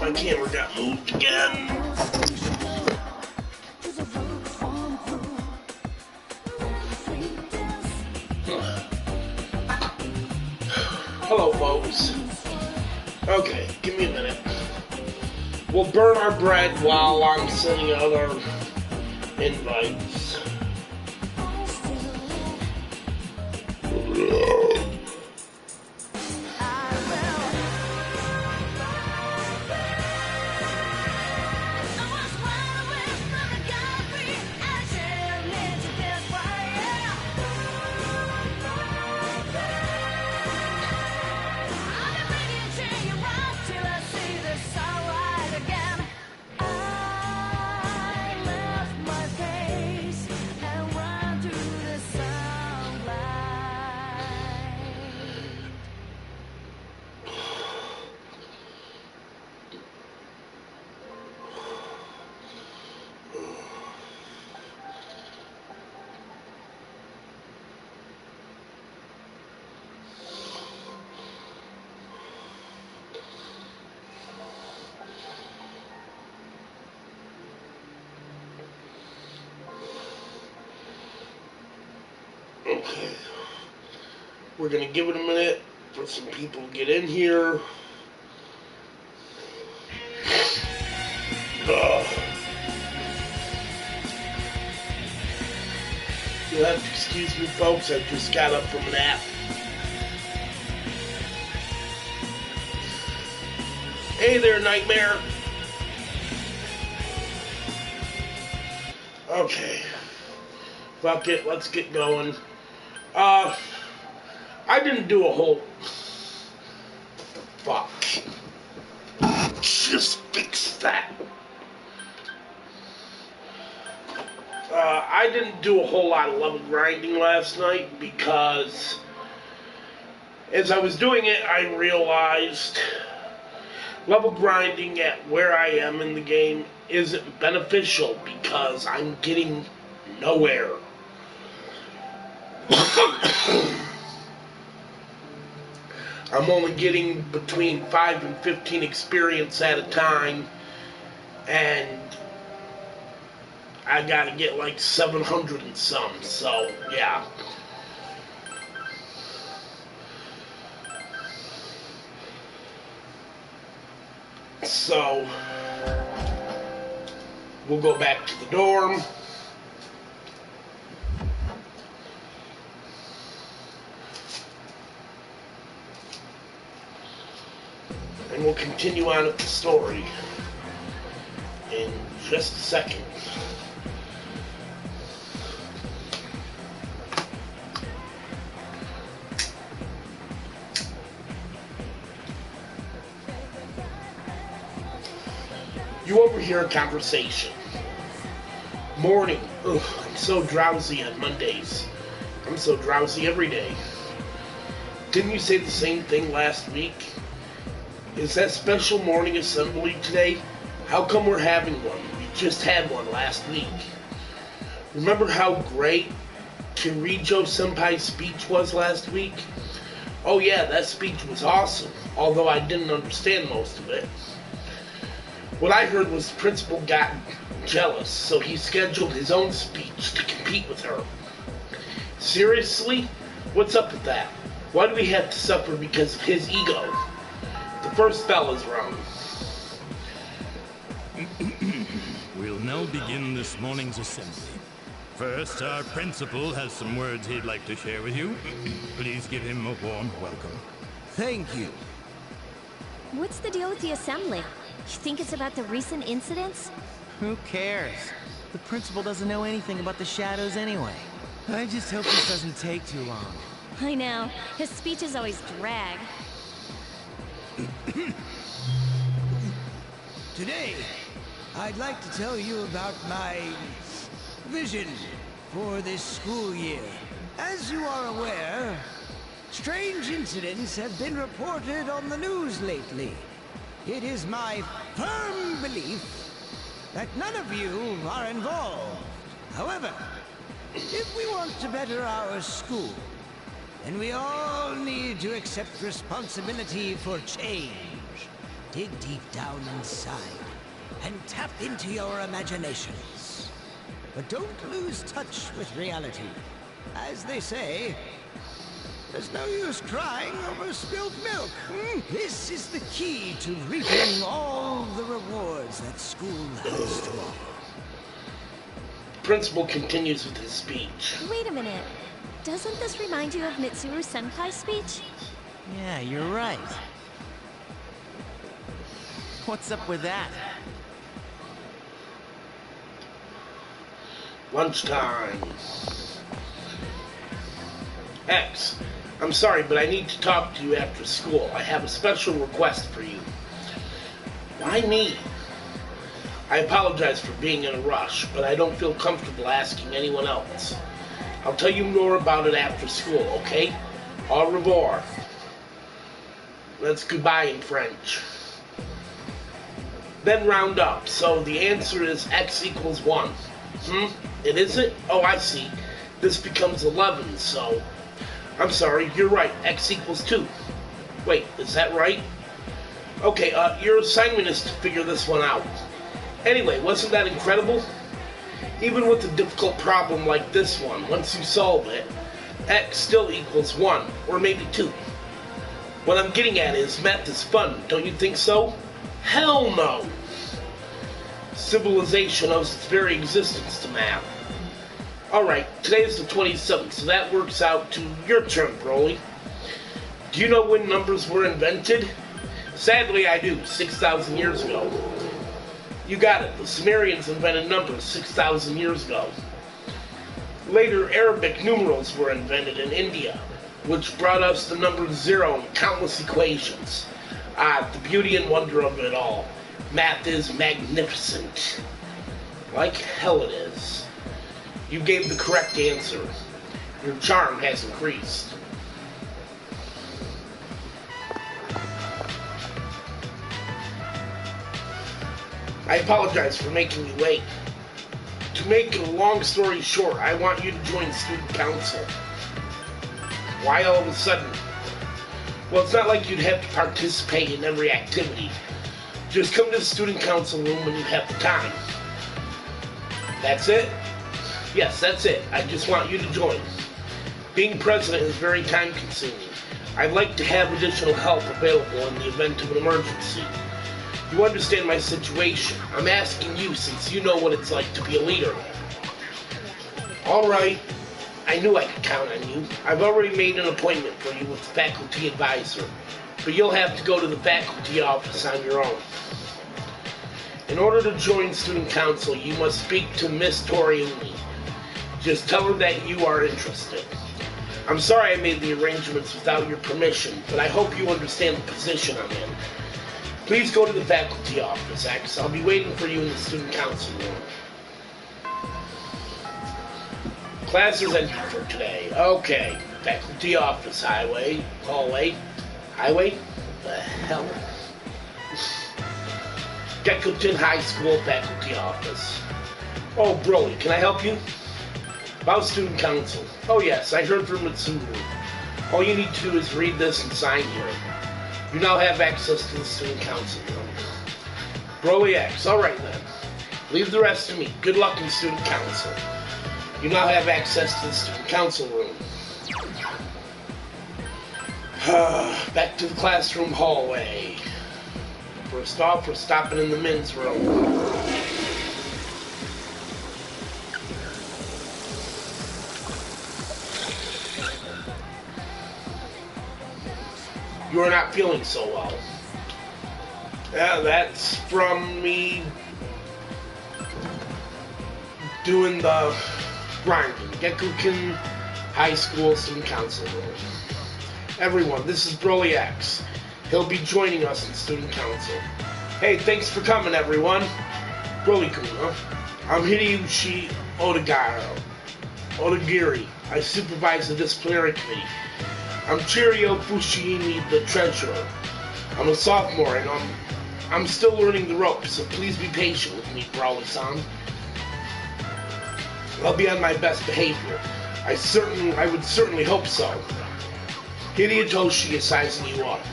my camera got moved again. Hello, folks. Okay, give me a minute. We'll burn our bread while I'm sending out our invites. Okay, we're gonna give it a minute for some people to get in here. You'll have to excuse me, folks, I just got up from a nap. Hey there, Nightmare. Okay, fuck it, let's get going. I didn't do a whole... Fuck. Just fix that. I didn't do a whole lot of level grinding last night because as I was doing it, I realized level grinding at where I am in the game isn't beneficial because I'm getting nowhere. I'm only getting between 5 and 15 experience at a time, and I gotta get like 700 and some, so yeah. So, we'll go back to the dorm. And we'll continue on with the story in just a second. You overhear a conversation. Morning. Ugh, I'm so drowsy on Mondays. I'm so drowsy every day. Didn't you say the same thing last week? Is that special morning assembly today? How come we're having one? We just had one last week. Remember how great Kirijo-senpai's speech was last week? Oh yeah, that speech was awesome, although I didn't understand most of it. What I heard was the principal got jealous, so he scheduled his own speech to compete with her. Seriously? What's up with that? Why do we have to suffer because of his ego? The first bell is rung. We'll now begin this morning's assembly. First, our principal has some words he'd like to share with you. Please give him a warm welcome. Thank you. What's the deal with the assembly? You think it's about the recent incidents? Who cares? The principal doesn't know anything about the shadows anyway. I just hope this doesn't take too long. I know. His speeches always drag. Today, I'd like to tell you about my vision for this school year. As you are aware, strange incidents have been reported on the news lately. It is my firm belief that none of you are involved. However, if we want to better our school, then we all need to accept responsibility for change. dig deep down inside and tap into your imaginations. But don't lose touch with reality. As they say, there's no use crying over spilled milk. This is the key to reaping all the rewards that school has to offer. Principal continues with his speech. Wait a minute. Doesn't this remind you of Mitsuru Senpai's speech? Yeah, you're right. What's up with that? Lunchtime. X, I'm sorry, but I need to talk to you after school. I have a special request for you. Why me? I apologize for being in a rush, but I don't feel comfortable asking anyone else. I'll tell you more about it after school, okay? Au revoir. That's goodbye in French. Then round up. So the answer is x equals 1. It isn't? Oh, I see. This becomes 11, so... I'm sorry, you're right. X equals 2. Wait, is that right? Okay, your assignment is to figure this one out. Anyway, wasn't that incredible? Even with a difficult problem like this one, once you solve it, x still equals 1, or maybe 2. What I'm getting at is, math is fun, don't you think so? Hell no! Civilization owes its very existence to math. Alright, today is the 27th, so that works out to your turn, Broly. Do you know when numbers were invented? Sadly, I do, 6,000 years ago. You got it, the Sumerians invented numbers 6,000 years ago. Later, Arabic numerals were invented in India, which brought us the number 0 and countless equations. The beauty and wonder of it all. Math is magnificent. Like hell it is. You gave the correct answer. Your charm has increased. I apologize for making you wait. To make a long story short, I want you to join student council. Why all of a sudden? Well, it's not like you'd have to participate in every activity. Just come to the student council room when you have the time. That's it? Yes, that's it. I just want you to join. Being president is very time-consuming. I'd like to have additional help available in the event of an emergency. You understand my situation. I'm asking you since you know what it's like to be a leader. Alright, I knew I could count on you. I've already made an appointment for you with the faculty advisor, but you'll have to go to the faculty office on your own. In order to join student council, you must speak to Miss Toriumi. Just tell her that you are interested. I'm sorry I made the arrangements without your permission, but I hope you understand the position I'm in. Please go to the faculty office, X. I'll be waiting for you in the student council room. Class is ended for today. Okay. Faculty office, hallway. Highway? The hell? Gekuton High School faculty office. Oh, Broly, can I help you? About student council. Oh yes, I heard from Mitsuru. All you need to do is read this and sign here. You now have access to the student council room. Broly X, alright then. Leave the rest to me. Good luck in student council. You now have access to the student council room. Back to the classroom hallway. First off, we're stopping in the men's room. You are not feeling so well. Yeah, that's from me doing the grinding. Gekuken High School Student Council room. Everyone, this is Broly X. He'll be joining us in Student Council. Hey, thanks for coming, everyone. Broly-kun, huh? I'm Hideyoshi Odagiri. I supervise the disciplinary committee. I'm Chirio Fushimi, the treasurer. I'm a sophomore, and I'm still learning the ropes, so please be patient with me, Broly-san. I'll be on my best behavior. I would certainly hope so. Hidetoshi is sizing you up.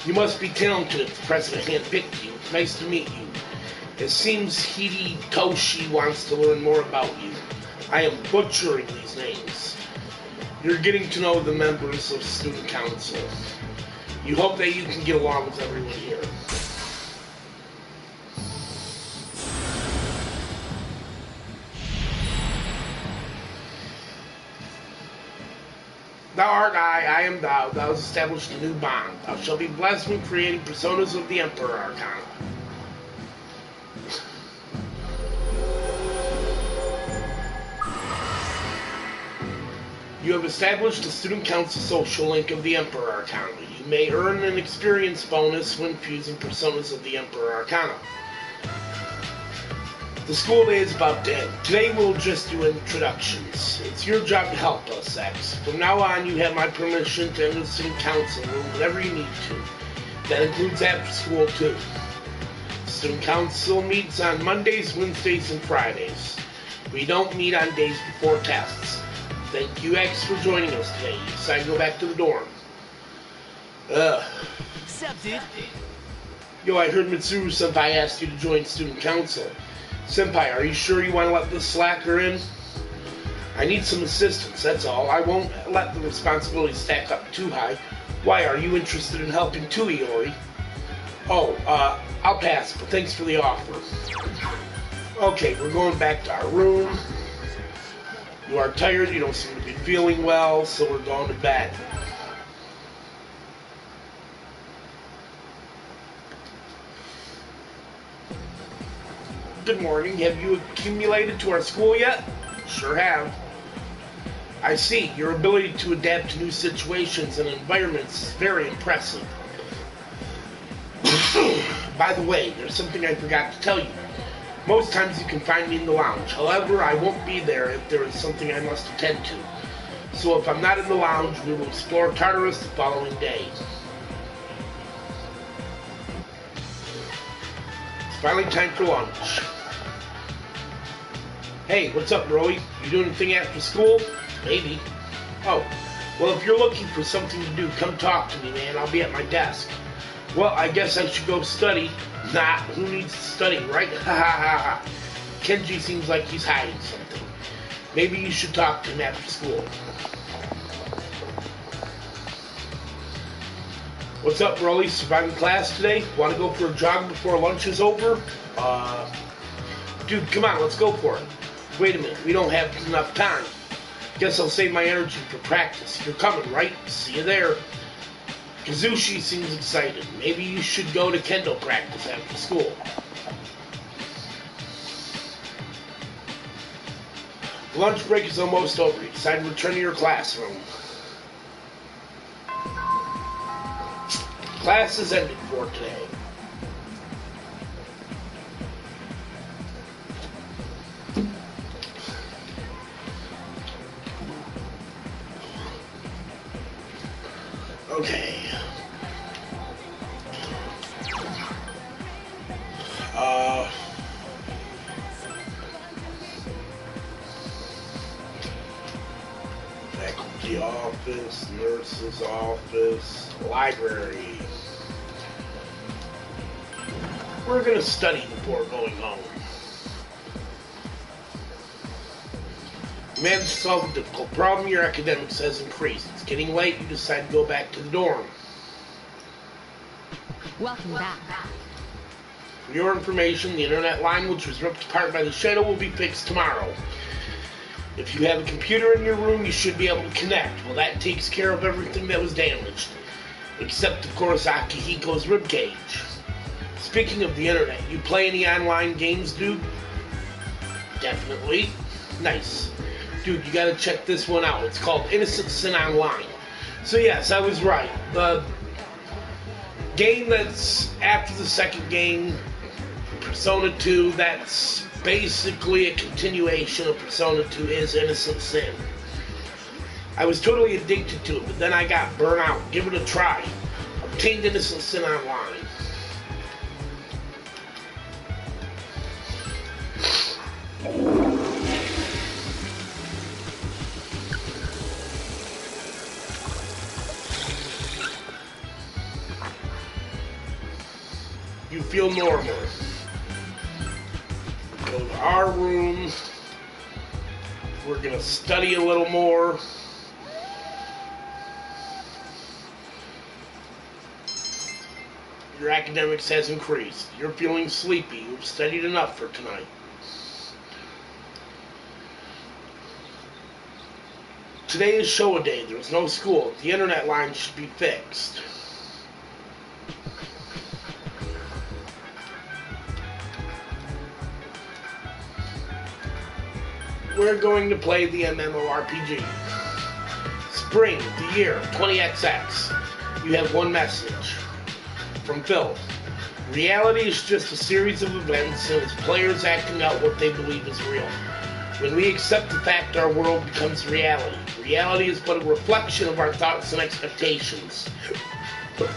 You must be talented if the president handpicked you. Nice to meet you. It seems Hidetoshi wants to learn more about you. I am butchering these names. You're getting to know the members of student council. You hope that you can get along with everyone here. Thou art I am thou. Thou hast established a new bond. Thou shalt be blessed when creating personas of the Emperor Arcana. You have established the Student Council social link of the Emperor Arcana. You may earn an experience bonus when fusing personas of the Emperor Arcana. The school day is about to end. Today we'll just do introductions. It's your job to help us, X. From now on, you have my permission to enter the student council room whenever you need to. That includes after school, too. The student council meets on Mondays, Wednesdays, and Fridays. We don't meet on days before tests. Thank you, X, for joining us today. You decided to go back to the dorm. Accepted. Yo, I heard Mitsuru-senpai asked you to join student council. Senpai, are you sure you want to let this slacker in? I need some assistance, that's all. I won't let the responsibility stack up too high. Why, are you interested in helping too, Iori? Oh, I'll pass, but thanks for the offer. Okay, we're going back to our room. You are tired, you don't seem to be feeling well, so we're going to bed. Good morning. Have you accumulated to our school yet? Sure have. I see. Your ability to adapt to new situations and environments is very impressive. By the way, there's something I forgot to tell you. Most times you can find me in the lounge. However, I won't be there if there is something I must attend to. So if I'm not in the lounge, we will explore Tartarus the following day. Finally, time for lunch. Hey, what's up, Roy? You doing anything after school? Maybe. Oh, well, if you're looking for something to do, come talk to me, man. I'll be at my desk. Well, I guess I should go study. Nah, who needs to study, right? Ha ha ha ha. Kenji seems like he's hiding something. Maybe you should talk to him after school. What's up, Rolly? Surviving class today? Want to go for a jog before lunch is over? Dude, come on, let's go for it. Wait a minute, we don't have enough time. Guess I'll save my energy for practice. You're coming, right? See you there. Kazushi seems excited. Maybe you should go to kendo practice after school. Lunch break is almost over. You decide to return to your classroom. Class is ended for today. Okay. Faculty office, nurse's office, library. We're going to study before going home. You managed to solve a difficult problem. Your academics has increased. It's getting late. You decide to go back to the dorm. Welcome back. For your information, the internet line, which was ripped apart by the shadow, will be fixed tomorrow. If you have a computer in your room, you should be able to connect. Well, that takes care of everything that was damaged. Except, of course, Akihiko's ribcage. Speaking of the internet, you play any online games, dude? Definitely. Nice. Dude, you gotta check this one out. It's called Innocent Sin Online. So yes, I was right. The game that's after the second game, Persona 2, that's basically a continuation of Persona 2, is Innocent Sin. I was totally addicted to it, but then I got burnt out. Give it a try. Obtained Innocent Sin Online. feel normal. Go to our room. We're going to study a little more. Your academics has increased. You're feeling sleepy. You've studied enough for tonight. Today is show a day. There's no school. The internet line should be fixed. We're going to play the MMORPG. Spring, the year, 20XX. You have one message. From Phil. Reality is just a series of events and its players acting out what they believe is real. When we accept the fact, our world becomes reality. Reality is but a reflection of our thoughts and expectations. But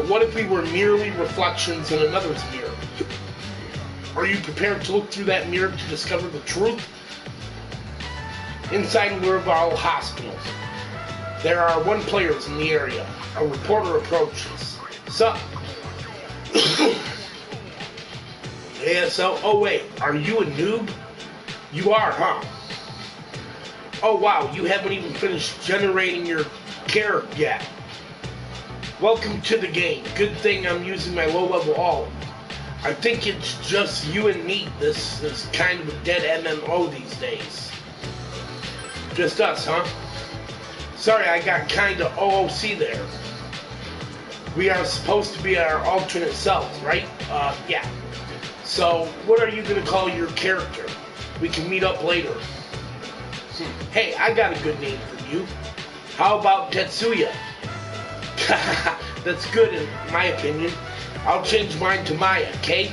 what if we were merely reflections in another's mirror? Are you prepared to look through that mirror to discover the truth? Inside Lurval Hospital, there are 1 players in the area. A reporter approaches. Sup? Yeah, so, oh wait, are you a noob? You are, huh? Oh wow, you haven't even finished generating your character yet. Welcome to the game. Good thing I'm using my low-level alt. I think it's just you and me. This is kind of a dead MMO these days. Just us, huh? Sorry, I got kinda OOC there. We are supposed to be our alternate selves, right? Yeah. So, what are you gonna call your character? We can meet up later. Hey, I got a good name for you. How about Tetsuya? That's good in my opinion. I'll change mine to Maya, okay?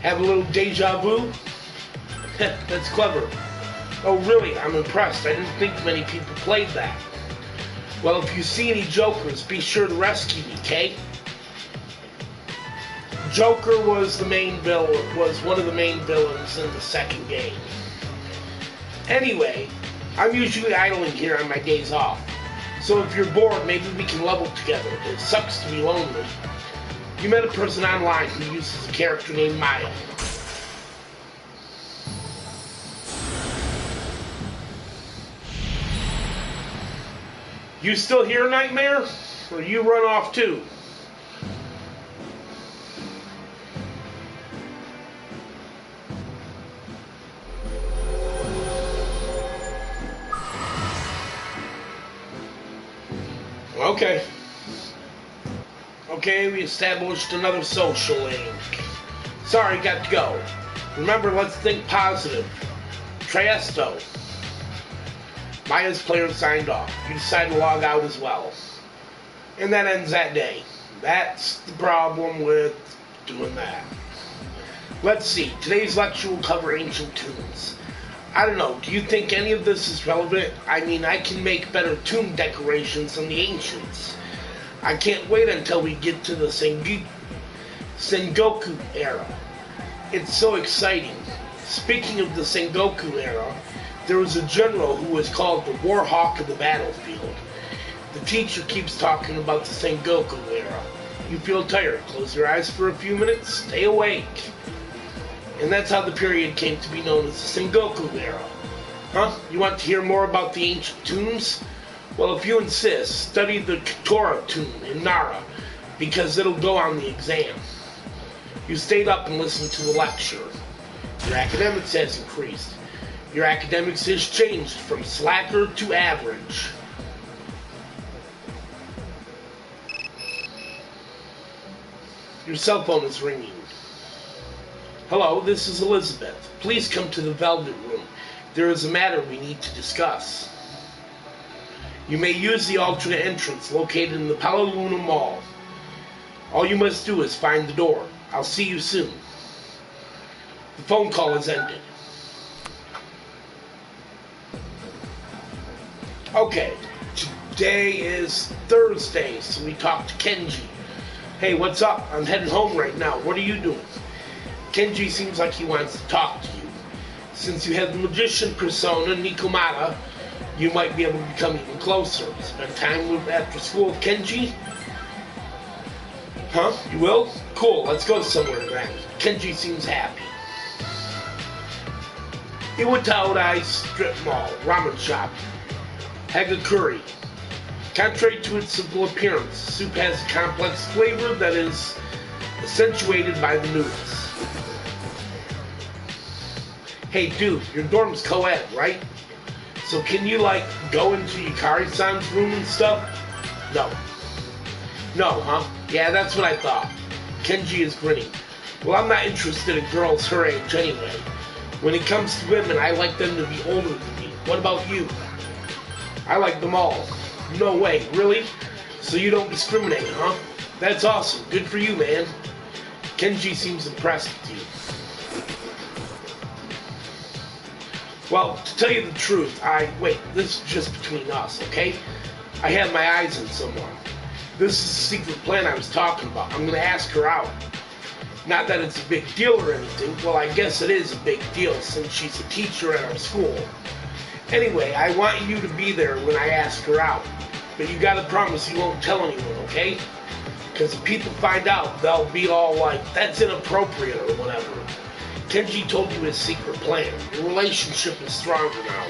Have a little deja vu? That's clever. Oh really, I'm impressed. I didn't think many people played that. Well, if you see any jokers, be sure to rescue me, okay? Joker was one of the main villains in the second game. Anyway, I'm usually idling here on my days off. So if you're bored, maybe we can level together. It sucks to be lonely. You met a person online who uses a character named Maya. You still here, Nightmare? Or you run off too? Okay. Okay, we established another social link. Sorry, got to go. Remember, let's think positive. Triesto. Maya's player signed off. You decide to log out as well. And that ends that day. That's the problem with doing that. Let's see. Today's lecture will cover ancient tombs. I don't know. Do you think any of this is relevant? I mean, I can make better tomb decorations than the ancients. I can't wait until we get to the Sengoku era. It's so exciting. Speaking of the Sengoku era, there was a general who was called the War Hawk of the battlefield. The teacher keeps talking about the Sengoku era. You feel tired, close your eyes for a few minutes, stay awake. And that's how the period came to be known as the Sengoku era. Huh? You want to hear more about the ancient tombs? Well, if you insist, study the Katora tomb in Nara, because it'll go on the exam. You stayed up and listened to the lecture. Your academics has increased. Your academics has changed from slacker to average. Your cell phone is ringing. Hello, this is Elizabeth. Please come to the Velvet Room. There is a matter we need to discuss. You may use the alternate entrance located in the Palaluna Mall. All you must do is find the door. I'll see you soon. The phone call has ended. Okay, today is Thursday, so we talked to Kenji. Hey, what's up? I'm heading home right now. What are you doing? Kenji seems like he wants to talk to you. Since you have the magician persona, Nikomata, you might be able to become even closer. Spend time after school with Kenji? Huh? You will? Cool, let's go somewhere then. Kenji seems happy. Iwataodai Strip Mall, Ramen Shop, Hagakuri. Contrary to its simple appearance, soup has a complex flavor that is accentuated by the noodles. Hey dude, your dorm's co-ed, right? So can you like go into Yukari-san's room and stuff? No. No, huh? Yeah, that's what I thought. Kenji is grinning. Well, I'm not interested in girls her age anyway. When it comes to women, I like them to be older than me. What about you? I like them all. No way, really? So you don't discriminate, huh? That's awesome. Good for you, man. Kenji seems impressed with you. Well, to tell you the truth, this is just between us, okay? I have my eyes on someone. This is the secret plan I was talking about. I'm gonna ask her out. Not that it's a big deal or anything. Well, I guess it is a big deal since she's a teacher at our school. Anyway, I want you to be there when I ask her out. But you gotta promise you won't tell anyone, okay? Because if people find out, they'll be all like, that's inappropriate or whatever. Kenji told you his secret plan. The relationship is stronger now.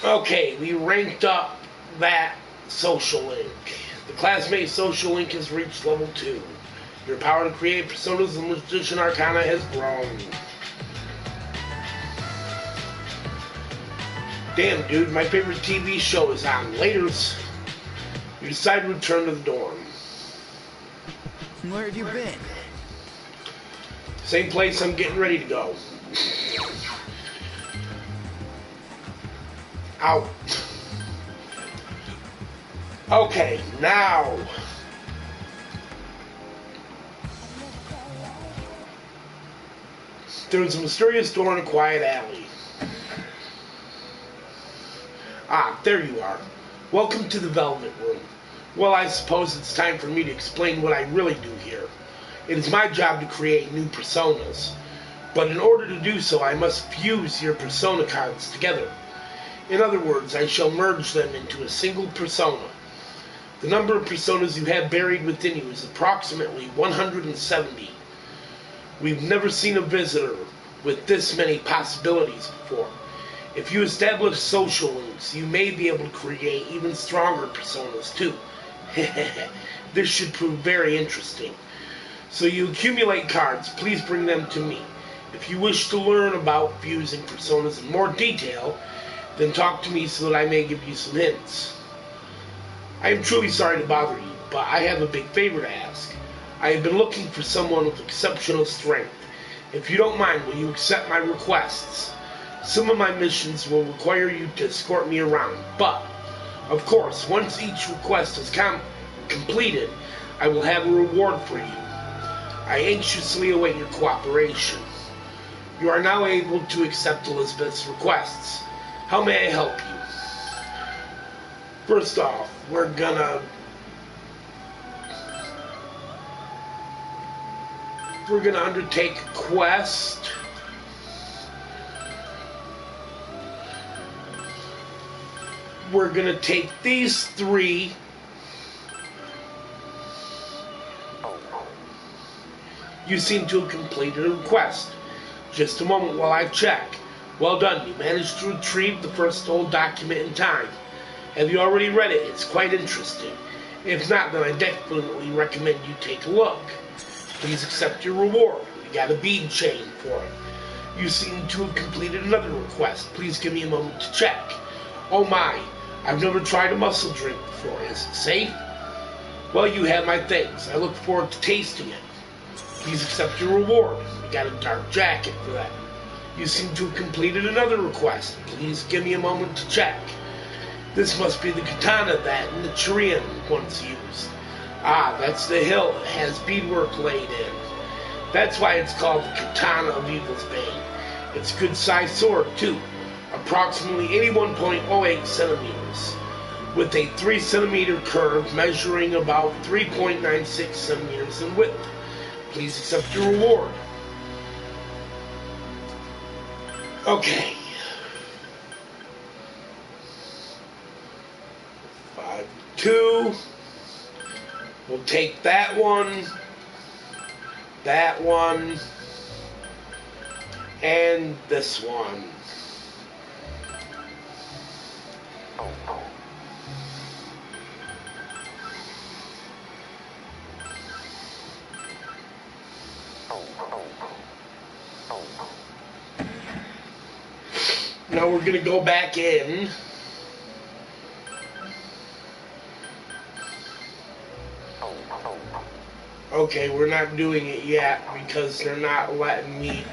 Okay, we ranked up that social link. The classmate social link has reached level 2. Your power to create personas and magician arcana has grown. Damn, dude, my favorite TV show is on. Laters. You decide to return to the dorm. Where have you been? Same place I'm getting ready to go. Out. Okay, now. There's a mysterious door in a quiet alley. Ah, there you are. Welcome to the Velvet Room. Well, I suppose it's time for me to explain what I really do here. It is my job to create new personas. But in order to do so, I must fuse your persona cards together. In other words, I shall merge them into a single persona. The number of personas you have buried within you is approximately 170. We've never seen a visitor with this many possibilities before. If you establish social links, you may be able to create even stronger personas too. This should prove very interesting. So you accumulate cards, please bring them to me. If you wish to learn about fusing personas in more detail, then talk to me so that I may give you some hints. I am truly sorry to bother you, but I have a big favor to ask. I have been looking for someone with exceptional strength. If you don't mind, will you accept my requests? Some of my missions will require you to escort me around, but, of course, once each request is completed, I will have a reward for you. I anxiously await your cooperation. You are now able to accept Elizabeth's requests. How may I help you? First off, we're gonna undertake a quest. We're gonna take these 3. You seem to have completed a request. Just a moment while I check. Well done, you managed to retrieve the first old document in time. Have you already read it? It's quite interesting. If not, then I definitely recommend you take a look. Please accept your reward. We got a bead chain for it. You seem to have completed another request. Please give me a moment to check. Oh my, I've never tried a muscle drink before. Is it safe? Well, you have my thanks. I look forward to tasting it. Please accept your reward. We got a dark jacket for that. You seem to have completed another request. Please give me a moment to check. This must be the katana that Nichiren once used. Ah, that's the hilt that has beadwork laid in. That's why it's called the Katana of Evil's Bane. It's a good-sized sword, too. Approximately 81.08 centimeters. With a 3-centimeter curve measuring about 3.96 centimeters in width. Please accept your reward. Okay. 5, 2. We'll take that one, and this one. Now we're going to go back in. Okay, we're not doing it yet because they're not letting me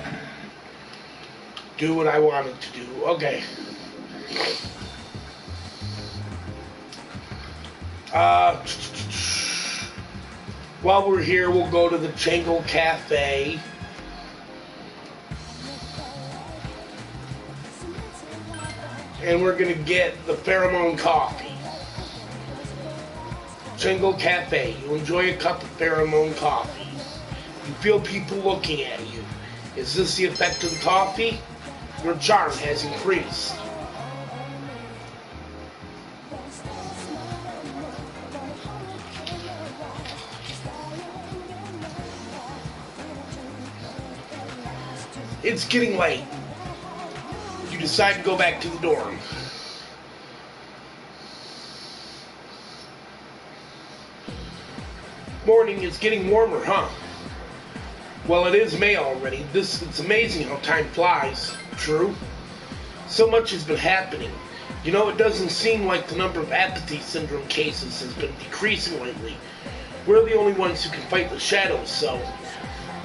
do what I wanted to do. Okay. While we're here, we'll go to the Changle Cafe. And we're going to get the pheromone coffee. Changle Cafe. You enjoy a cup of pheromone coffee. You feel people looking at you. Is this the effect of the coffee? Your charm has increased. It's getting late. You decide to go back to the dorm. Morning, it's getting warmer, huh? Well, it is May already. It's amazing how time flies. True? So much has been happening. You know, it doesn't seem like the number of apathy syndrome cases has been decreasing lately. We're the only ones who can fight the shadows, so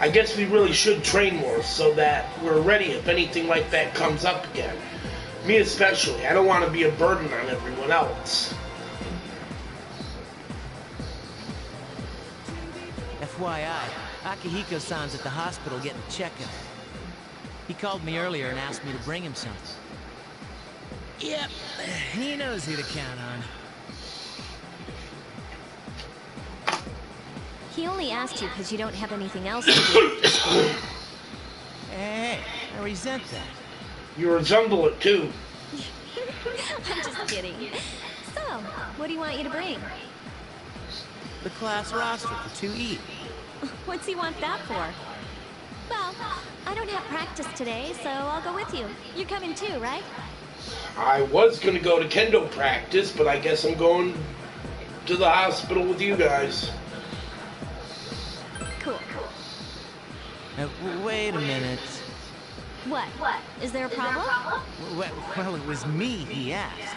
I guess we really should train more so that we're ready if anything like that comes up again. Me especially. I don't want to be a burden on everyone else. FYI, Akihiko-san's at the hospital getting a checkup. He called me earlier and asked me to bring him something. Yep, he knows who to count on. He only asked you because you don't have anything else to do. Hey, I resent that. You resemble it too. I'm just kidding. So, what do you want you to bring? The class roster for 2E. What's he want that for? Well, I don't have practice today, so I'll go with you. You're coming too, right? I was going to go to kendo practice, but I guess I'm going to the hospital with you guys. Cool. Wait a minute. What? Is there a problem? Well, it was me he asked.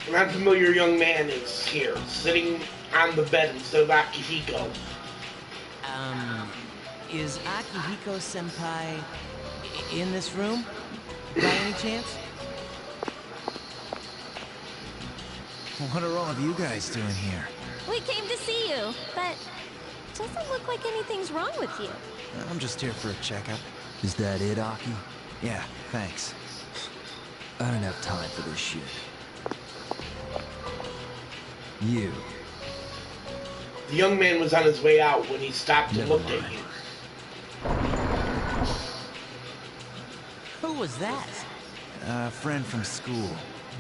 An unfamiliar young man is here, sitting on the bed instead of Akihiko. Is Akihiko-senpai in this room? By any chance? What are all of you guys doing here? We came to see you, but doesn't look like anything's wrong with you. I'm just here for a checkup. Is that it, Aki? Yeah, thanks. I don't have time for this shit. You. The young man was on his way out when he stopped and looked at you. Who was that? A friend from school,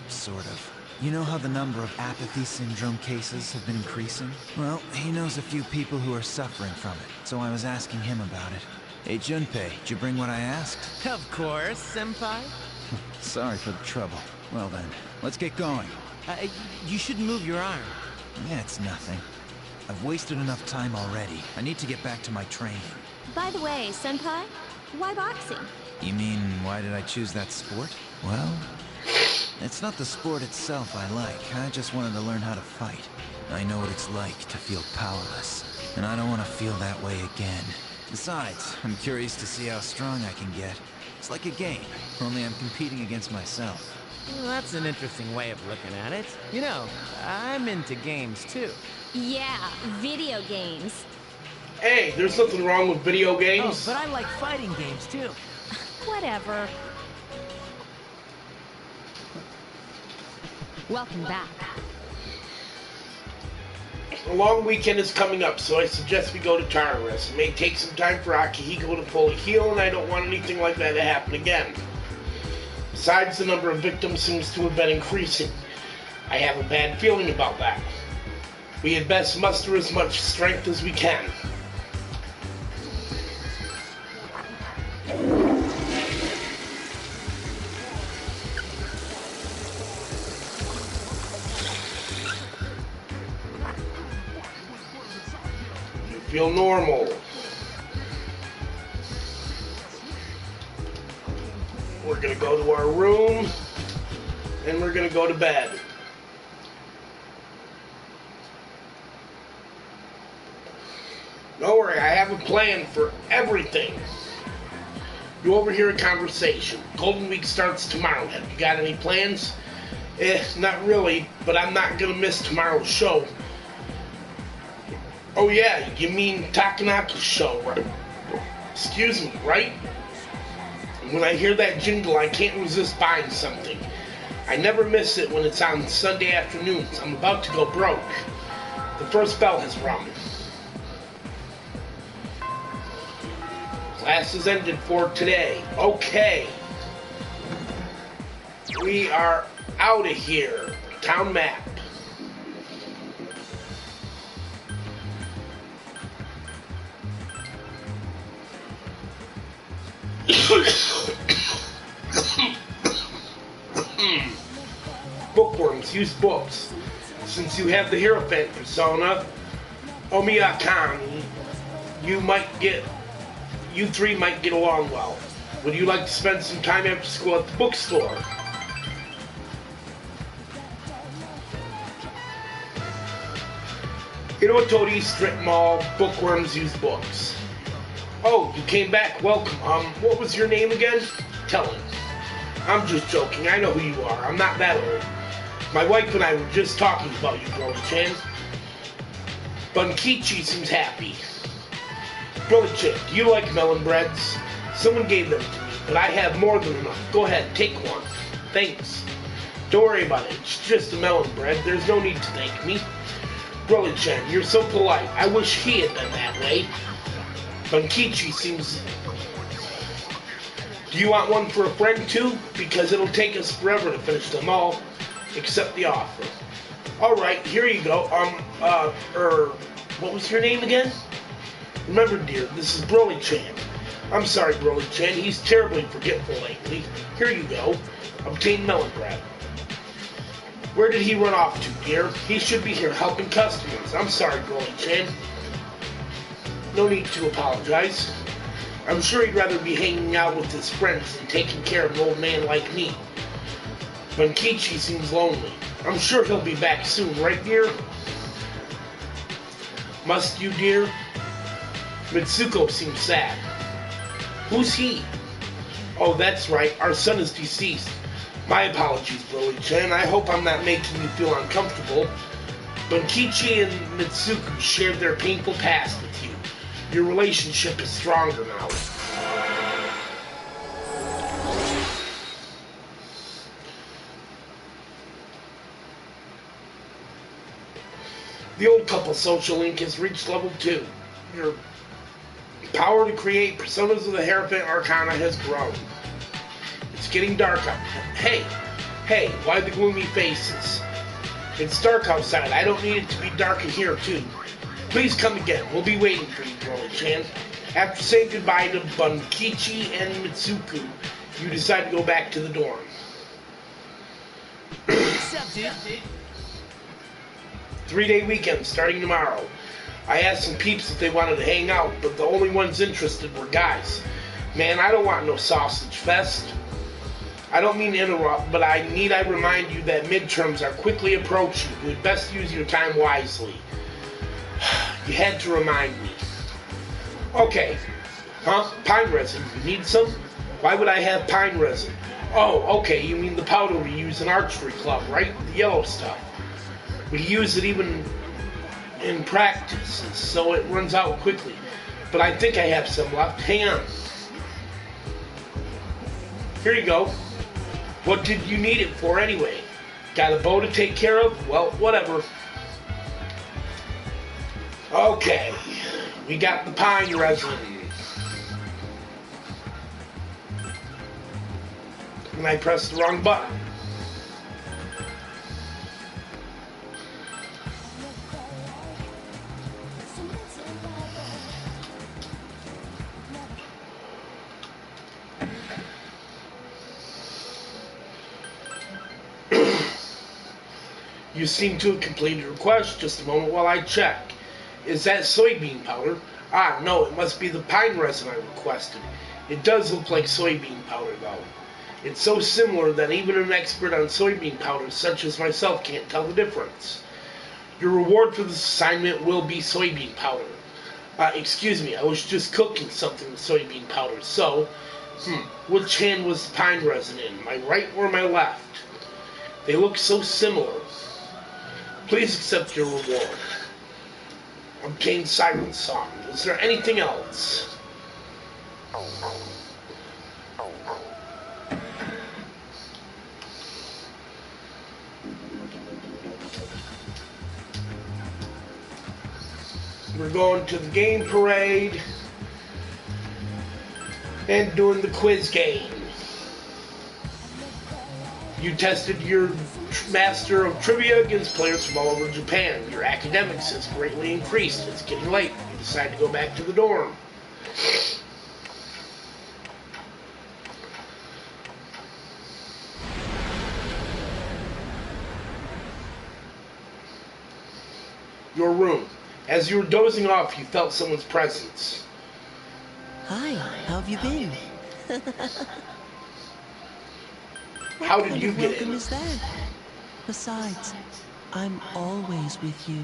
sort of. You know how the number of apathy syndrome cases have been increasing? Well, he knows a few people who are suffering from it, so I was asking him about it. Hey, Junpei, did you bring what I asked? Of course, senpai. Sorry for the trouble. Well then, let's get going. You shouldn't move your arm. Yeah, it's nothing. I've wasted enough time already. I need to get back to my training. By the way, senpai, why boxing? You mean, why did I choose that sport? Well, it's not the sport itself I like. I just wanted to learn how to fight. I know what it's like to feel powerless, and I don't want to feel that way again. Besides, I'm curious to see how strong I can get. It's like a game, only I'm competing against myself. Well, that's an interesting way of looking at it. You know, I'm into games too. Yeah, video games. Hey, there's nothing wrong with video games. Oh, but I like fighting games too. Whatever. Welcome back. A long weekend is coming up, so I suggest we go to Tararis. It may take some time for Akihiko to pull a heel, and I don't want anything like that to happen again. Besides, the number of victims seems to have been increasing. I have a bad feeling about that. We had best muster as much strength as we can. You feel normal. We're gonna go to our room and we're gonna go to bed. Don't worry, I have a plan for everything. You overhear a conversation. Golden Week starts tomorrow. Have you got any plans? Not really, but I'm not gonna miss tomorrow's show. Oh yeah, you mean Takanaka's show, right? Excuse me, right? When I hear that jingle, I can't resist buying something. I never miss it when it's on Sunday afternoons. I'm about to go broke. The first bell has rung. Class is ended for today. Okay. We are out of here. Town map. Bookworms, use books. Since you have the Hierophant persona, Omiyakani, you three might get along well. Would you like to spend some time after school at the bookstore? Hirotori Strip Mall, bookworms use books. Oh, you came back, welcome. What was your name again? Tell him. I'm just joking, I know who you are, I'm not that old. My wife and I were just talking about you, Broly-chan. Bunkichi seems happy. Broly-chan, do you like melon breads? Someone gave them to me, but I have more than enough. Go ahead, take one. Thanks. Don't worry about it, it's just a melon bread, there's no need to thank me. Broly-chan, you're so polite, I wish he had been that way. Bunkichi seems... Do you want one for a friend too? Because it'll take us forever to finish them all. Accept the offer. Alright, here you go. What was your name again? Remember, dear, this is Broly-chan. I'm sorry, Broly-chan, he's terribly forgetful lately. Here you go. Obtain melon bread. Where did he run off to, dear? He should be here helping customers. I'm sorry, Broly-chan. No need to apologize. I'm sure he'd rather be hanging out with his friends than taking care of an old man like me. Bunkichi seems lonely. I'm sure he'll be back soon, right, dear? Must you, dear? Mitsuko seems sad. Who's he? Oh, that's right. Our son is deceased. My apologies, Broly-chan. I hope I'm not making you feel uncomfortable. Bunkichi and Mitsuko shared their painful past with you. Your relationship is stronger now. The old couple social link has reached level 2. Your power to create personas of the Hierophant Arcana has grown. It's getting dark out. Hey, why the gloomy faces? It's dark outside. I don't need it to be dark in here, too. Please come again. We'll be waiting for you, Broly-chan. After saying goodbye to Bunkichi and Mitsuko, you decide to go back to the dorm. What's up, dude? 3-day weekend starting tomorrow. I asked some peeps if they wanted to hang out, but the only ones interested were guys. Man, I don't want no sausage fest. I don't mean to interrupt, but I remind you that midterms are quickly approaching. You would best use your time wisely. You had to remind me. Okay. Huh? Pine resin. You need some? Why would I have pine resin? Oh, okay. You mean the powder we use in archery club, right? The yellow stuff. We use it even in practice, so it runs out quickly. But I think I have some left. Hang on. Here you go. What did you need it for anyway? Got a bow to take care of? Well, whatever. Okay, we got the pine resin. and I pressed the wrong button. You seem to have completed your request. Just a moment while I check. Is that soybean powder? Ah, no, it must be the pine resin I requested. It does look like soybean powder, though. It's so similar that even an expert on soybean powder, such as myself, can't tell the difference. Your reward for this assignment will be soybean powder. Excuse me, I was just cooking something with soybean powder, so... which hand was the pine resin in? My right or my left? They look so similar. Please accept your reward. Obtain Siren Song. Is there anything else? We're going to the game parade and doing the quiz game. You tested your master of trivia against players from all over Japan. Your academics has greatly increased. It's getting late. You decide to go back to the dorm. Your room. As you were dozing off, you felt someone's presence. Hi, how have you been? How did you get welcome in? is that? Besides, I'm always with you.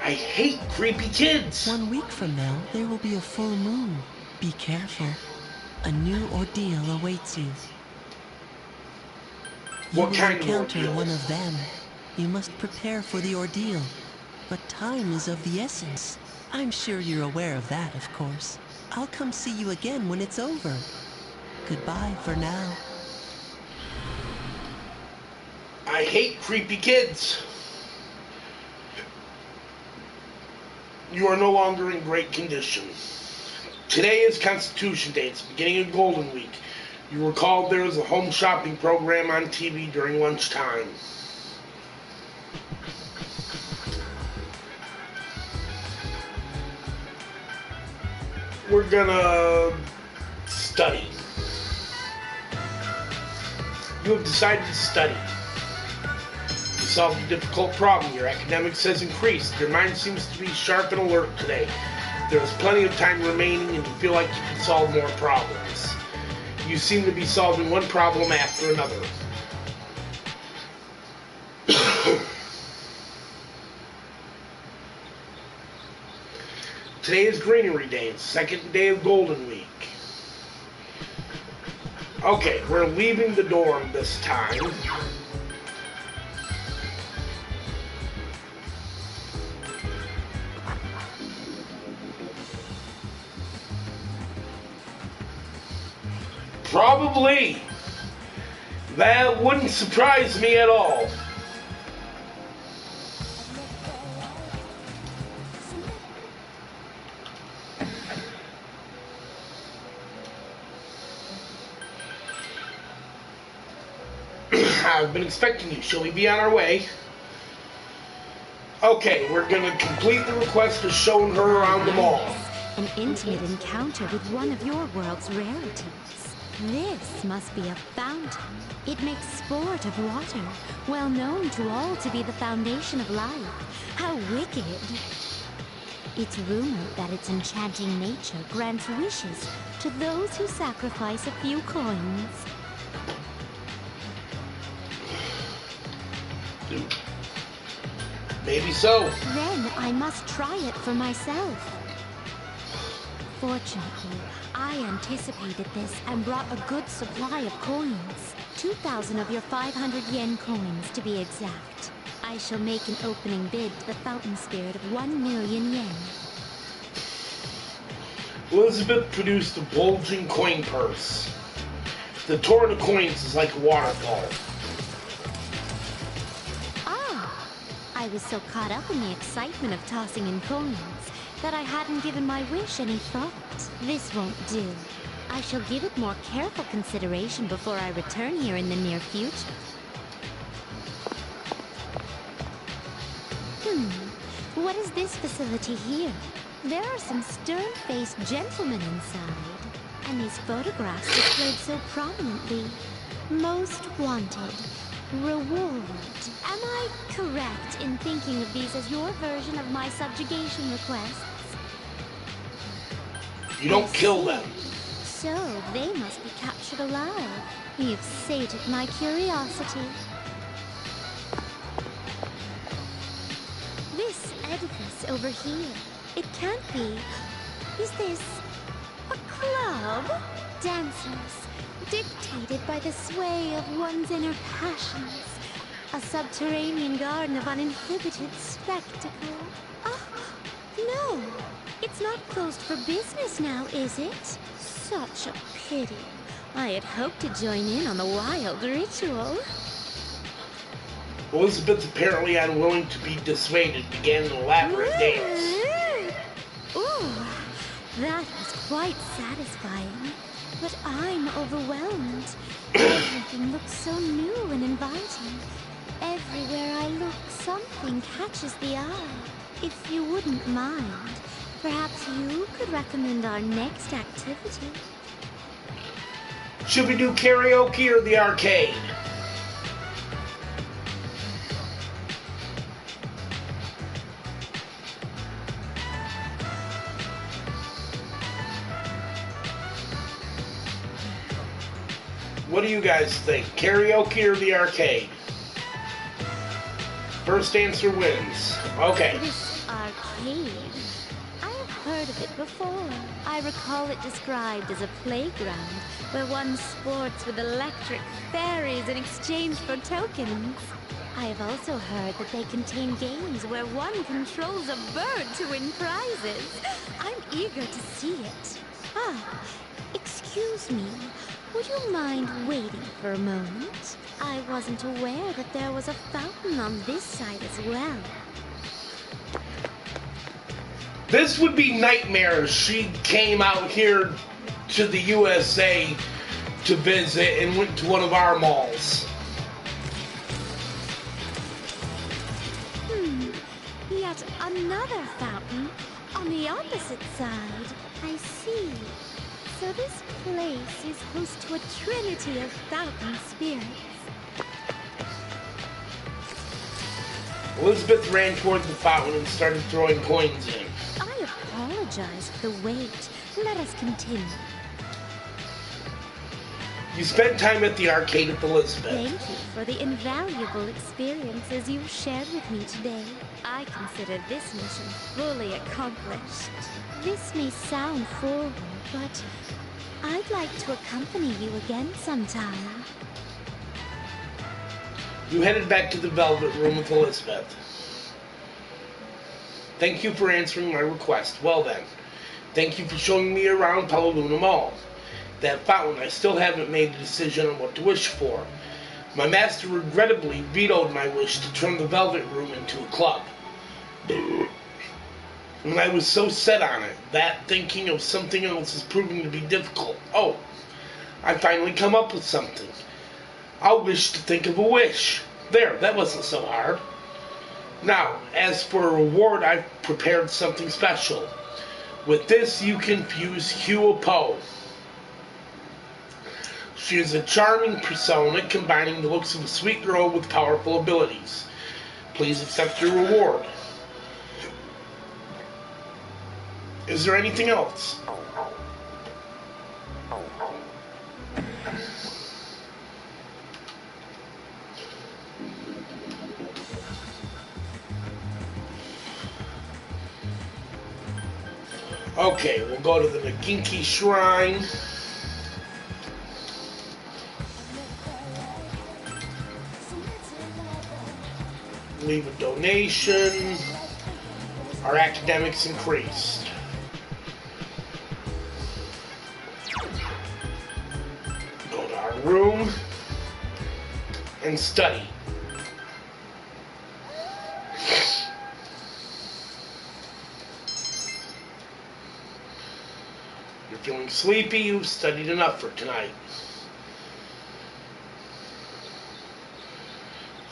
I hate creepy kids. 1 week from now, there will be a full moon. Be careful. A new ordeal awaits you. What kind of You will encounter ordeal? one of them. You must prepare for the ordeal. But time is of the essence. I'm sure you're aware of that, of course. I'll come see you again when it's over. Goodbye for now. I hate creepy kids. You are no longer in great condition. Today is Constitution Day. It's the beginning of Golden Week. You recall there was a home shopping program on TV during lunchtime. We're gonna study. You have decided to study. You solved a difficult problem. Your academics has increased. Your mind seems to be sharp and alert today. There is plenty of time remaining and you feel like you can solve more problems. You seem to be solving one problem after another. Today is Greenery Day. It's the second day of Golden Week. Okay, we're leaving the dorm this time. Probably. That wouldn't surprise me at all. I've been expecting you. Shall we be on our way? Okay, we're gonna complete the request of showing her around the mall. An intimate encounter with one of your world's rarities. This must be a fountain. It makes sport of water, well known to all to be the foundation of life. How wicked! It's rumored that its enchanting nature grants wishes to those who sacrifice a few coins. Maybe so. Then I must try it for myself. Fortunately, I anticipated this and brought a good supply of coins. 2,000 of your 500 yen coins, to be exact. I shall make an opening bid to the fountain spirit of 1,000,000 yen. Elizabeth produced a bulging coin purse. The torrent of coins is like a waterfall. I was so caught up in the excitement of tossing in coins that I hadn't given my wish any thought. This won't do. I shall give it more careful consideration before I return here in the near future. What is this facility here? There are some stern-faced gentlemen inside, and these photographs displayed so prominently. Most wanted. Reward. Am I correct in thinking of these as your version of my subjugation requests? You don't kill them. So they must be captured alive. You've sated my curiosity. This edifice over here, it can't be. Is this a club? Dancers, dictated by the sway of one's inner passions. A subterranean garden of uninhibited spectacle. Oh, no. It's not closed for business now, is it? Such a pity. I had hoped to join in on the wild ritual. Elizabeth, apparently unwilling to be dissuaded, began an elaborate dance. Ooh, that was quite satisfying. But I'm overwhelmed. Everything looks so new and inviting. Everywhere I look, something catches the eye. If you wouldn't mind, perhaps you could recommend our next activity. Should we do karaoke or the arcade? What do you guys think? Karaoke or the arcade? First answer wins. Okay. This arcade. I have heard of it before. I recall it described as a playground where one sports with electric fairies in exchange for tokens. I have also heard that they contain games where one controls a bird to win prizes. I'm eager to see it. Ah, excuse me. Would you mind waiting for a moment? I wasn't aware that there was a fountain on this side as well. This would be nightmares. She came out here to the USA to visit and went to one of our malls. Yet another fountain on the opposite side. I see. So this place is host to a trinity of fountain spirits. Elizabeth ran toward the fountain and started throwing coins in. I apologize for the wait. Let us continue. You spent time at the arcade with Elizabeth. Thank you for the invaluable experiences you've shared with me today. I consider this mission fully accomplished. This may sound forward, but I'd like to accompany you again sometime. You headed back to the Velvet Room with Elizabeth. Thank you for answering my request. Well then, thank you for showing me around Petaluna Mall. That fountain, I still haven't made a decision on what to wish for. My master regrettably vetoed my wish to turn the Velvet Room into a club. And I was so set on it, that thinking of something else is proving to be difficult. Oh, I finally come up with something. I'll wish to think of a wish. There, that wasn't so hard. Now, as for a reward, I've prepared something special. With this, you can fuse Hua Po. She is a charming persona, combining the looks of a sweet girl with powerful abilities. Please accept your reward. Is there anything else? Okay, we'll go to the Naginki Shrine. Leave a donation. Our academics increased. Go to our room and study. Your feeling sleepy, you've studied enough for tonight.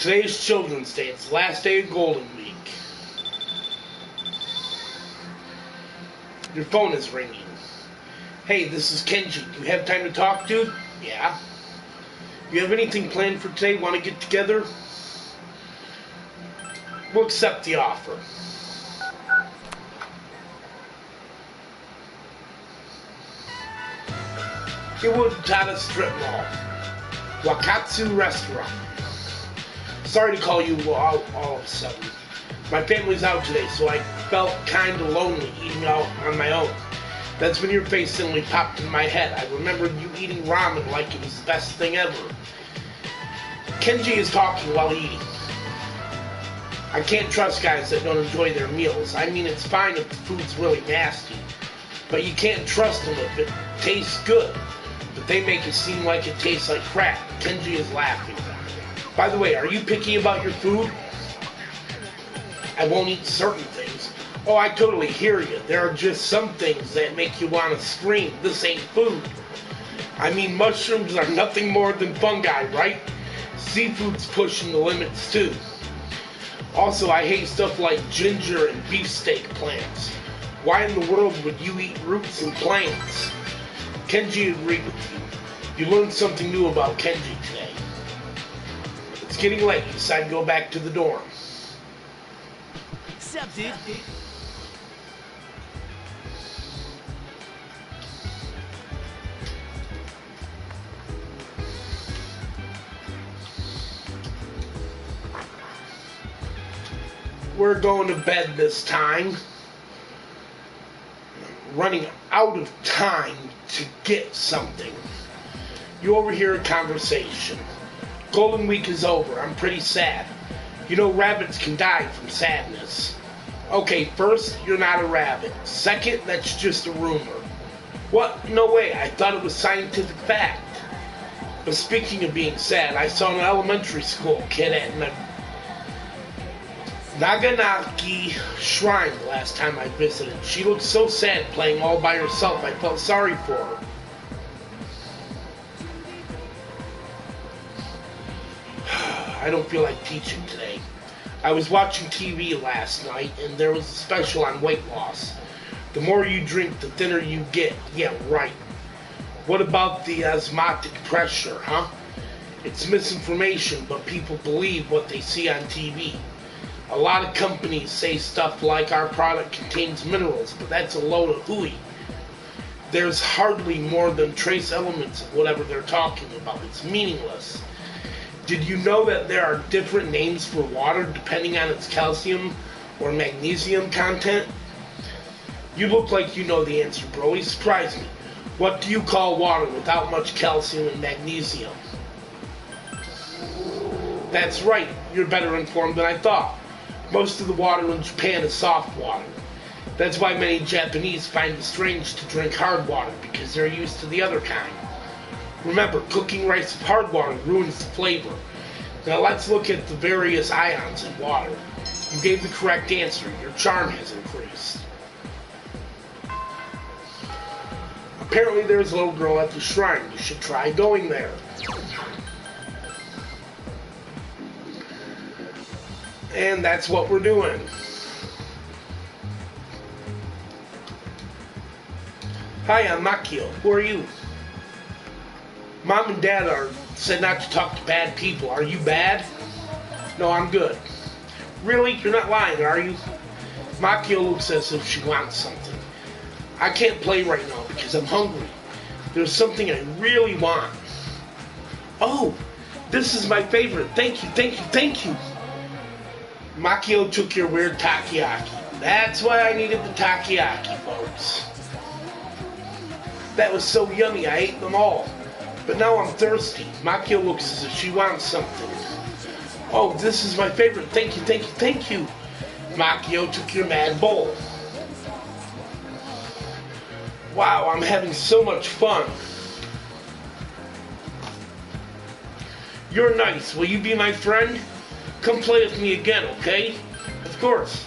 Today is Children's Day. It's the last day of Golden Week. Your phone is ringing. Hey, this is Kenji. Do you have time to talk, dude? Yeah. You have anything planned for today? Want to get together? We'll accept the offer. It would Tata Strip Mall. Wakatsu Restaurant. Sorry to call you all of a sudden. My family's out today, so I felt kinda lonely eating out on my own. That's when your face suddenly popped in my head. I remembered you eating ramen like it was the best thing ever. Kenji is talking while eating. I can't trust guys that don't enjoy their meals. I mean, it's fine if the food's really nasty, but you can't trust them if it tastes good. But they make it seem like it tastes like crap. Kenji is laughing. By the way, are you picky about your food? I won't eat certain things. Oh, I totally hear you. There are just some things that make you want to scream, this ain't food. I mean, mushrooms are nothing more than fungi, right? Seafood's pushing the limits too. Also, I hate stuff like ginger and beefsteak plants. Why in the world would you eat roots and plants? Kenji agreed with you. You learned something new about Kenji today. It's getting late. You decide to go back to the dorm. What's up, dude? We're going to bed this time. Running out of time to get something. You overhear a conversation. Golden Week is over. I'm pretty sad. You know, rabbits can die from sadness. Okay, first, you're not a rabbit. Second, that's just a rumor. What? No way. I thought it was scientific fact. But speaking of being sad, I saw an elementary school kid at Naganaki Shrine the last time I visited. She looked so sad playing all by herself. I felt sorry for her. I don't feel like teaching today. I was watching TV last night and there was a special on weight loss. The more you drink, the thinner you get. Yeah, right. What about the osmotic pressure, huh? It's misinformation, but people believe what they see on TV. A lot of companies say stuff like our product contains minerals, but that's a load of hooey. There's hardly more than trace elements of whatever they're talking about. It's meaningless. Did you know that there are different names for water depending on its calcium or magnesium content? You look like you know the answer, bro. You surprised me. What do you call water without much calcium and magnesium? That's right. You're better informed than I thought. Most of the water in Japan is soft water. That's why many Japanese find it strange to drink hard water, because they're used to the other kind. Remember, cooking rice with hard water ruins the flavor. Now let's look at the various ions in water. You gave the correct answer. Your charm has increased. Apparently there's a little girl at the shrine. You should try going there. And that's what we're doing. Hi, I'm Makio. Who are you? Mom and Dad said not to talk to bad people. Are you bad? No, I'm good. Really? You're not lying, are you? Makio looks as if she wants something. I can't play right now because I'm hungry. There's something I really want. Oh, this is my favorite. Thank you, thank you, thank you. Makio took your weird takoyaki. That's why I needed the takoyaki, folks. That was so yummy, I ate them all. But now I'm thirsty. Makio looks as if she wants something. Oh, this is my favorite. Thank you, thank you, thank you. Makio took your mad bowl. Wow, I'm having so much fun. You're nice. Will you be my friend? Come play with me again, okay? Of course.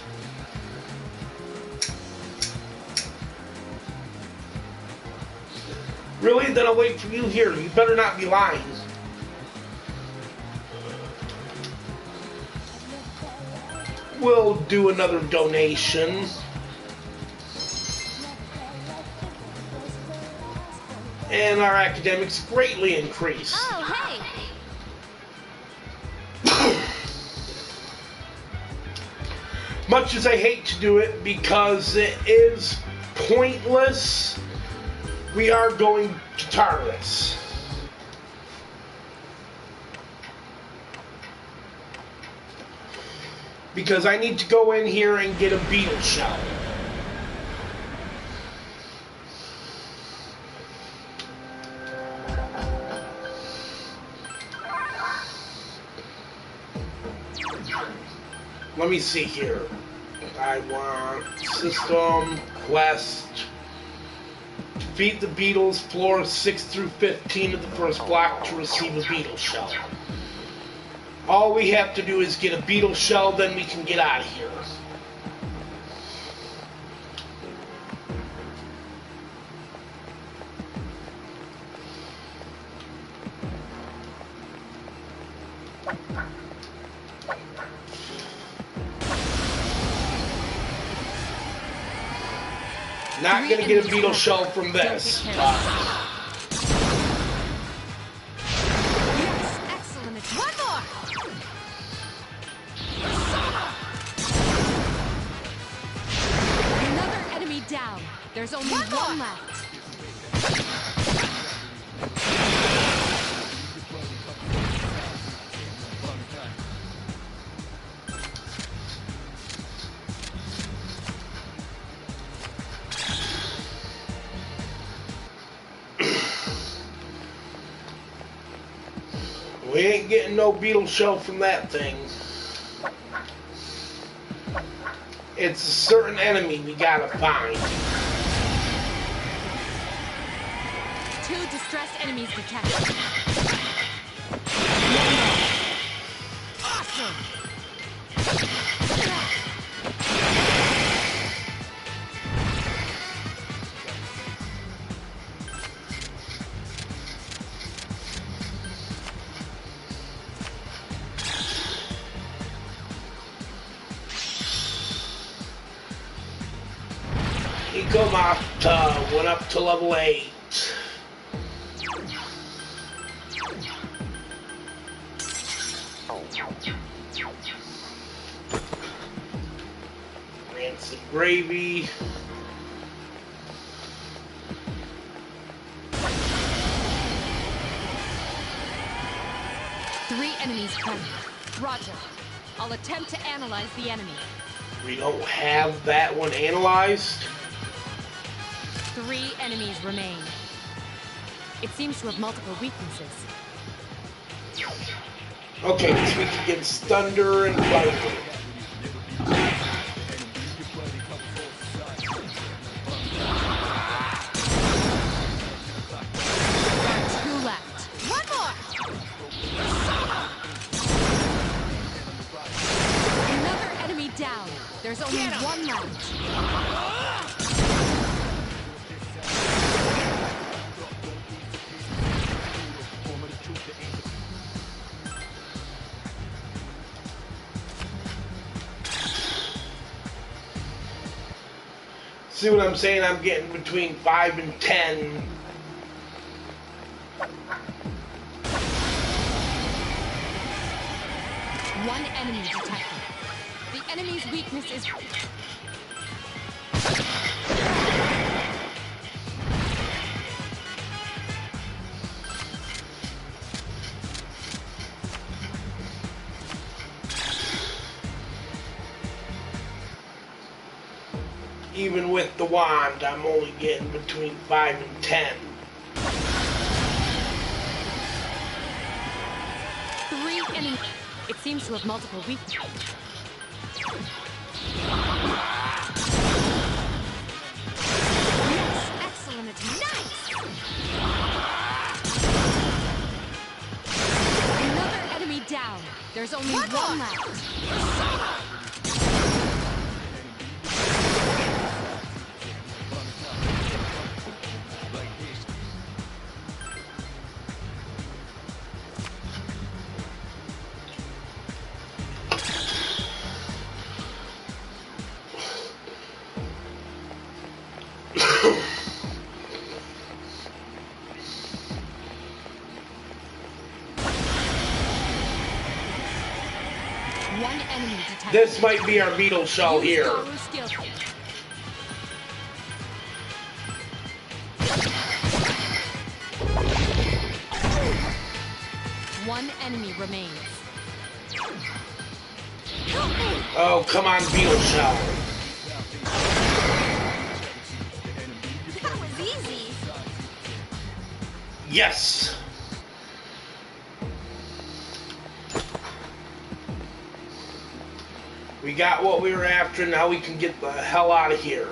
Really? Then I'll wait for you here. You better not be lying. We'll do another donation. And our academics greatly increase. Oh, hey! Much as I hate to do it because it is pointless, we are going to Tartarus. Because I need to go in here and get a beetle shell. Let me see here. I want system, quest, defeat the beetles, floors 6 through 15 of the first block to receive a beetle shell. All we have to do is get a beetle shell, then we can get out of here. Not gonna get a beetle shell from this. Yes, excellent. One more! Another enemy down. There's only one left. We ain't getting no beetle shell from that thing. It's a certain enemy we gotta find. 2 distressed enemies detected. Awesome! Ekomata went up to level 8. Rancid gravy. Three enemies present. Roger. I'll attempt to analyze the enemy. We don't have that one analyzed. 3 enemies remain. It seems to have multiple weaknesses. Okay, it's weak against thunder and lightning. Two left. One more! Another enemy down. There's only one left. See what I'm saying? I'm getting between 5 and 10. One enemy detected. The enemy's weakness is... Even with the wand, I'm only getting between 5 and 10. 3 enemies. It seems to have multiple weaknesses. Yes, excellent. Nice! Another enemy down. There's only one left. One enemy detected. This might be our beetle shell Use here. Garu skill. One enemy remains. Oh, come on, beetle shell. That was easy. Yes. We got what we were after. Now we can get the hell out of here.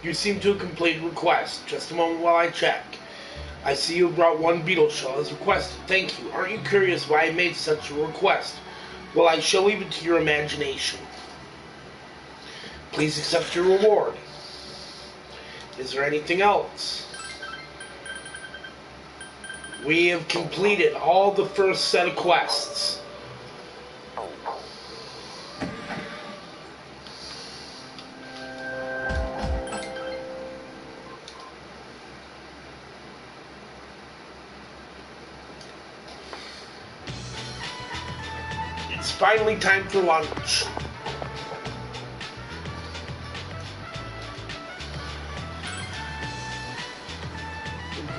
You seem to have completed request. Just a moment while I check. I see you brought one beetle shell as requested. Thank you. Aren't you curious why I made such a request? Well, I shall leave it to your imagination. Please accept your reward. Is there anything else? We have completed all the first set of quests. It's finally time for lunch.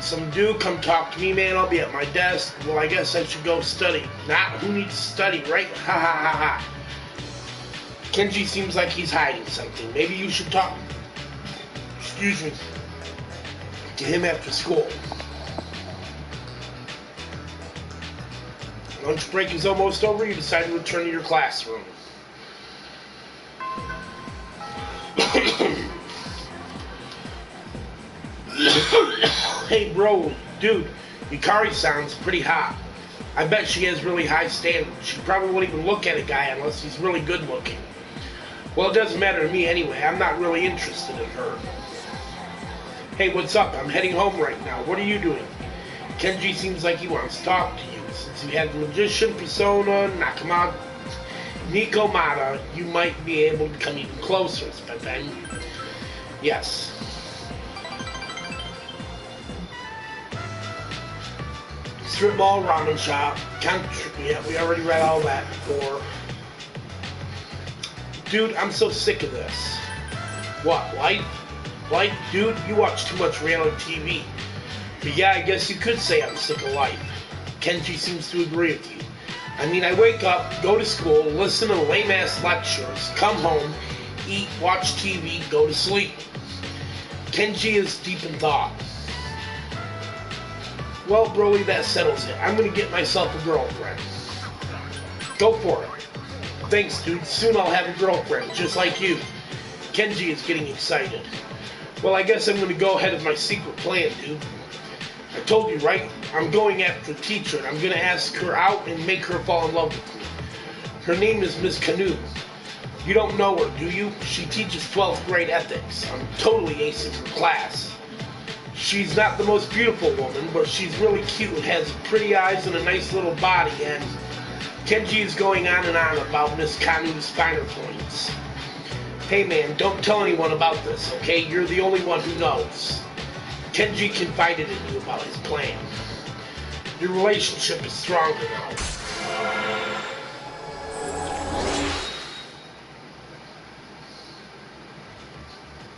Some dude come talk to me, man. I'll be at my desk. Well, I guess I should go study. Not who needs to study, right? Ha ha ha ha. Kenji seems like he's hiding something. Maybe you should talk, excuse me, to him after school. Lunch break is almost over. You decide to return to your classroom. Hey, bro, dude, Yukari sounds pretty hot. I bet she has really high standards. She probably won't even look at a guy unless he's really good looking. Well, it doesn't matter to me anyway. I'm not really interested in her. Hey, what's up? I'm heading home right now. What are you doing? Kenji seems like he wants to talk to you. Since you had the magician persona, Nikomata, you might be able to come even closer, but then, yes. Strip mall, ramen shop, country, yeah, we already read all that before. Dude, I'm so sick of this. What, life? Life? Dude, you watch too much reality TV. But yeah, I guess you could say I'm sick of life. Kenji seems to agree with you. I mean, I wake up, go to school, listen to lame-ass lectures, come home, eat, watch TV, go to sleep. Kenji is deep in thought. Well, Broly, that settles it. I'm gonna get myself a girlfriend. Go for it. Thanks, dude. Soon I'll have a girlfriend, just like you. Kenji is getting excited. Well, I guess I'm gonna go ahead with my secret plan, dude. I told you, right? I'm going after a teacher, and I'm gonna ask her out and make her fall in love with me. Her name is Miss Canoe. You don't know her, do you? She teaches 12th grade ethics. I'm totally acing her class. She's not the most beautiful woman, but she's really cute, has pretty eyes and a nice little body, and Kenji is going on and on about Miss Canoe's finer points. Hey man, don't tell anyone about this, okay? You're the only one who knows. Kenji confided in you about his plan. Your relationship is stronger now.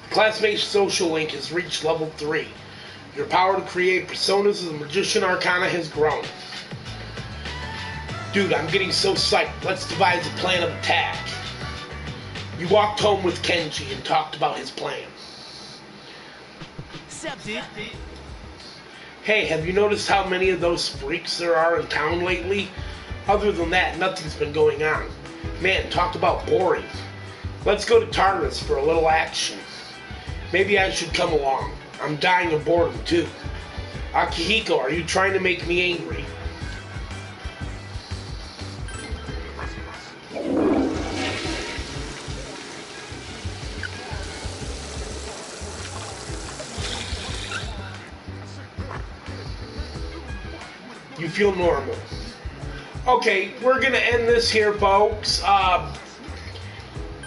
Classmate social link has reached level 3. Your power to create personas as a magician arcana has grown. Dude, I'm getting so psyched. Let's devise a plan of attack. You walked home with Kenji and talked about his plan. Sup, dude? Hey, have you noticed how many of those freaks there are in town lately? Other than that, nothing's been going on. Man, talk about boring. Let's go to Tartarus for a little action. Maybe I should come along. I'm dying of boredom, too. Akihiko, are you trying to make me angry? you feel normal. Okay, we're going to end this here, folks.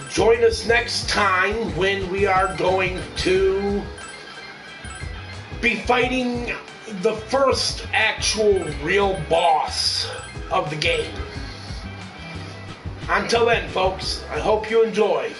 Join us next time when we are going to be fighting the first actual real boss of the game. Until then, folks, I hope you enjoy.